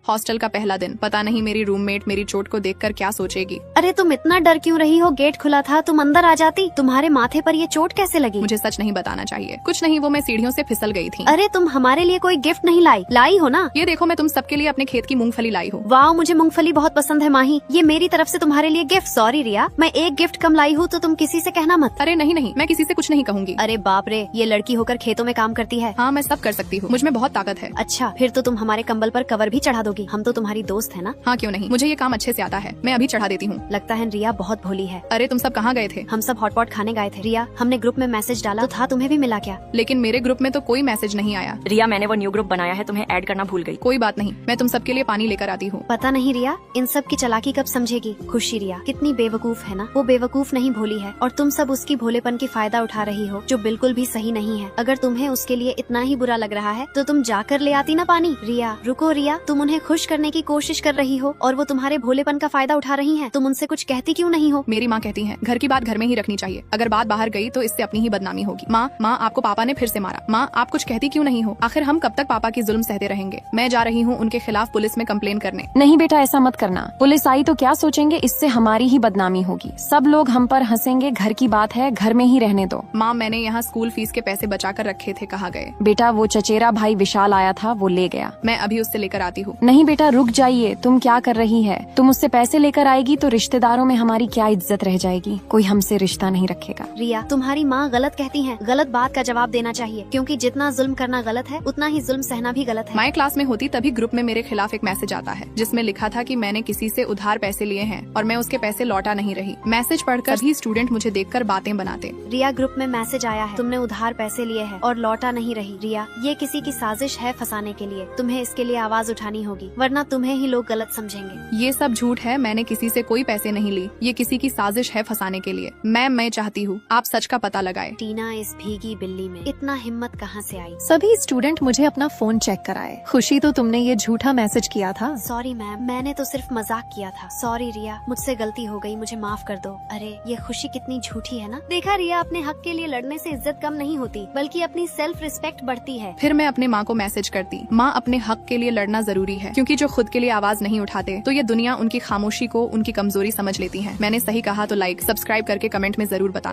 Hostel का पहला दिन, पता नहीं मेरी रूममेट मेरी चोट को देखकर क्या सोचेगी। अरे तुम इतना डर क्यों रही हो? गेट खुला था, तुम अंदर आ जाती। तुम्हारे माथे पर ये चोट कैसे लगी? मुझे सच नहीं बताना चाहिए। कुछ नहीं, वो मैं सीढ़ियों से फिसल गई थी। अरे तुम हमारे लिए कोई गिफ्ट नहीं लाई हो ना? ये देखो, मैं तुम सबके लिए अपने खेत की मूंगफली लाई हूँ। वाह, मुझे मूंगफली बहुत पसंद है माही। ये मेरी तरफ से तुम्हारे लिए गिफ्ट। सॉरी रिया, मैं एक गिफ्ट कम लाई हूँ तो तुम किसी से कहना मत। अरे नहीं, मैं किसी से कुछ नहीं कहूँगी। अरे बाप रे, ये लड़की होकर खेतों में काम करती है। हाँ, मैं सब कर सकती हूँ, मुझ में बहुत ताकत है। अच्छा, फिर तो तुम हमारे कंबल पर कवर भी चढ़ा दोगी। हम तो तुम्हारी दोस्त है ना? हाँ, क्यों नहीं, मुझे ये काम अच्छे से आता है, मैं अभी चढ़ा देती हूँ। लगता है रिया बहुत भोली है। अरे तुम सब कहाँ गए थे? हम सब हॉटपॉट खाने गए थे। रिया, हमने ग्रुप में मैसेज डाला तो था, तुम्हें भी मिला क्या? लेकिन मेरे ग्रुप में तो कोई मैसेज नहीं आया। रिया, मैंने वो न्यू ग्रुप बनाया है, तुम्हें ऐड करना भूल गई। कोई बात नहीं, मैं तुम सबके लिए पानी लेकर आती हूँ। पता नहीं रिया, इन सब की चालाकी कब समझेगी। खुशी रिया कितनी बेवकूफ है ना। वो बेवकूफ नहीं भोली है, और तुम सब उसकी भोलेपन की फायदा उठा रही हो, जो बिल्कुल भी सही नहीं है। अगर तुम्हें उसके लिए इतना ही बुरा लग रहा है तो तुम जाकर ले आती ना पानी। रिया रुको रिया, तुम उन्हें खुश करने की कोशिश कर रही हो और वो तुम्हारे भोलेपन का फायदा उठा रही हैं। तुम उनसे कुछ कहती क्यों नहीं हो? मेरी माँ कहती है घर की बात घर में ही रखनी चाहिए, अगर बात बाहर गई तो इससे अपनी ही बदनामी होगी। माँ आपको पापा ने फिर से मारा। माँ आप कुछ कहती क्यों नहीं हो? आखिर हम कब तक पापा की जुल्म सहते रहेंगे? मैं जा रही हूँ उनके खिलाफ पुलिस में कंप्लेन करने। नहीं बेटा, ऐसा मत करना। पुलिस आई तो क्या सोचेंगे, इससे हमारी ही बदनामी होगी। सब लोग हम पर हंसेंगे। घर की बात है, घर में ही रहने दो। माँ, मैंने यहाँ स्कूल फीस के पैसे बचा कर रखे थे, कहाँ गए? बेटा, वो चचेरा भाई विशाल आया था, वो ले गया। मैं अभी उससे लेकर आती हूँ। नहीं बेटा, रुक जाइए। तुम क्या कर रही है? तुम उससे पैसे लेकर आएगी तो रिश्तेदारों में हमारी क्या इज्जत रह जाएगी? कोई हमसे रिश्ता नहीं रखेगा। रिया, तुम्हारी माँ गलत कहती हैं। गलत बात का जवाब देना चाहिए, क्योंकि जितना जुल्म करना गलत है उतना ही जुल्म सहना भी गलत है। मैं क्लास में होती तभी ग्रुप में मेरे खिलाफ एक मैसेज आता है, जिसमें लिखा था कि मैंने किसी से उधार पैसे लिए हैं और मैं उसके पैसे लौटा नहीं रही। मैसेज पढ़कर सभी स्टूडेंट मुझे देखकर बातें बनाते। रिया, ग्रुप में मैसेज आया है, तुमने उधार पैसे लिए हैं और लौटा नहीं रही। रिया, ये किसी की साजिश है फंसाने के लिए। तुम्हें इसके लिए आवाज उठानी होगी, वरना तुम्हें ही लोग गलत समझेंगे। ये सब झूठ है, मैंने किसी से कोई पैसे नहीं ली। ये किसी की साजिश है फंसाने के लिए। मैं चाहती हूँ आप सच का पता लगाए। टीना, इस भीगी बिल्ली में इतना हिम्मत कहाँ से आई? सभी स्टूडेंट मुझे अपना फोन चेक कराए। खुशी, तो तुमने ये झूठा मैसेज किया था। सॉरी मैम, मैंने तो सिर्फ मजाक किया था। सॉरी रिया, मुझसे गलती हो गई, मुझे माफ कर दो। अरे ये खुशी कितनी झूठी है ना। देखा रिया, अपने हक के लिए लड़ने से इज्जत कम नहीं होती, बल्कि अपनी सेल्फ रिस्पेक्ट बढ़ती है। फिर मैं अपने माँ को मैसेज करती, माँ अपने हक के लिए लड़ना जरूरी है, क्योंकि जो खुद के लिए आवाज नहीं उठाते तो ये दुनिया उनकी खामोशी को उनकी कमजोरी समझ लेती है। मैंने सही कहा तो लाइक सब्सक्राइब करके कमेंट में जरूर बताना।